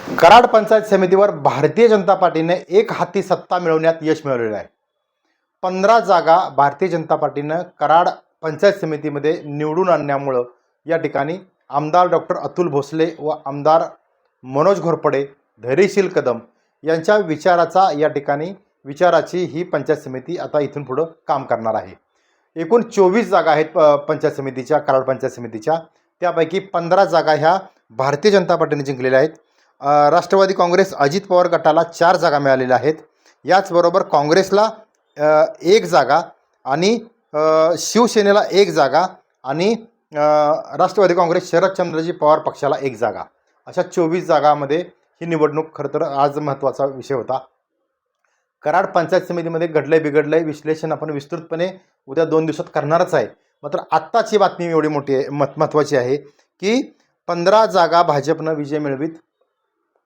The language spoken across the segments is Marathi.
कराड पंचायत समितीवर भारतीय जनता पार्टीने एक हाती सत्ता मिळवण्यात यश मिळवलेलं आहे। 15 जागा भारतीय जनता पार्टीनं कराड पंचायत समितीमध्ये निवडून आणण्यामुळे या ठिकाणी आमदार डॉक्टर अतुल भोसले व आमदार मनोज घोरपडे, धैर्यशील कदम यांच्या विचाराची ही पंचायत समिती आता इथून पुढे काम करणार आहे। एकूण 24 जागा आहेत पंचायत समितीच्या, कराड पंचायत समितीच्या। त्यापैकी 15 जागा ह्या भारतीय जनता पार्टीने जिंकलेल्या आहेत। राष्ट्रवादी काँग्रेस अजित पवार गटाला 4 जागा मिळालेल्या आहेत। याचबरोबर काँग्रेसला 1 जागा आणि शिवसेनेला 1 जागा आणि राष्ट्रवादी काँग्रेस शरदचंद्रजी पवार पक्षाला 1 जागा, अशा 24 जागांमध्ये ही निवडणूक खरं तर आज महत्त्वाचा विषय होता। कराड पंचायत समितीमध्ये घडलंय बिघडलंय विश्लेषण आपण विस्तृतपणे उद्या 2 दिवसात करणारच आहे। मात्र आत्ताची बातमी एवढी मोठी आहे, महत्त्वाची आहे की 15 जागा भाजपनं विजय मिळवित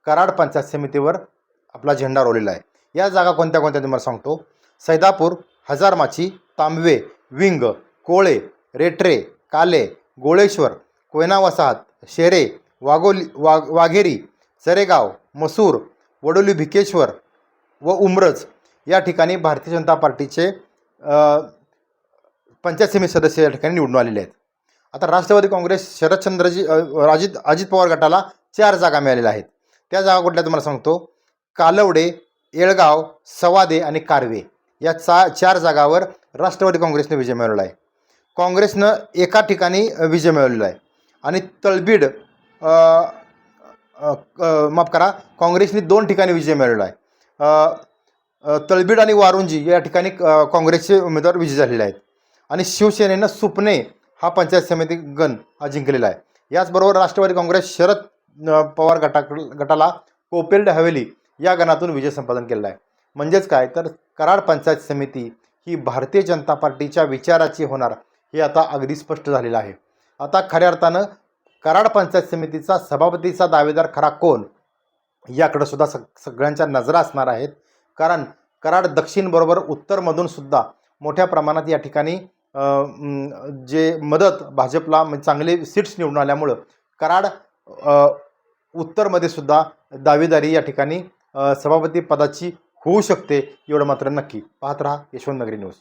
कराड पंचायत समितीवर आपला झेंडा रोवलेला आहे। या जागा कोणत्या कोणत्या तुम्हाला सांगतो। सैदापूर, हजारमाची, तांबवे, विंग, कोळे, रेट्रे, काले, गोळेश्वर, कोयना वसाहत, शेरे, वाघेरी, चरेगाव, मसूर, वडोली भिकेश्वर व उमरज या ठिकाणी भारतीय जनता पार्टीचे पंचायत समिती सदस्य या ठिकाणी निवडून आलेले आहेत। आता राष्ट्रवादी काँग्रेस शरदचंद्रजी अजित पवार गटाला 4 जागा मिळालेल्या आहेत। त्या जागा कुठल्या तुम्हाला सांगतो। कालवडे, येळगाव, सवादे आणि कारवे या 4 जागावर राष्ट्रवादी काँग्रेसने विजय मिळवला आहे। काँग्रेसनं एका ठिकाणी विजय मिळवलेला आहे आणि तळबीड माफ करा, काँग्रेसने 2 ठिकाणी विजय मिळवला आहे। तळबीड आणि वारुंजी या ठिकाणी काँग्रेसचे उमेदवार विजयी झालेले आहेत आणि शिवसेनेनं सुपणे हा पंचायत समिती गण हा जिंकलेला आहे। याचबरोबर राष्ट्रवादी काँग्रेस शरद पवार गटाला कोपेल्ड हवेली या गणातून विजय संपादन केलेला आहे। म्हणजेच काय तर कराड पंचायत समिती ही भारतीय जनता पार्टीच्या विचाराची होणार हे आता अगदी स्पष्ट झालेलं आहे। आता खऱ्या अर्थानं कराड पंचायत समितीचा सभापतीचा दावेदार खरा कोण याकडे सुद्धा सगळ्यांच्या नजरा असणार आहेत। कारण कराड दक्षिण बरोबर उत्तरमधून सुद्धा मोठ्या प्रमाणात या ठिकाणी जे मदत भाजपला चांगले सीट्स निवडून आल्यामुळं कराड उत्तरमध्ये सुद्धा दावेदारी या ठिकाणी सभापती पदाची होऊ शकते, एवढं मात्र नक्की। पाहत रहा यशवंत नगरी न्यूज।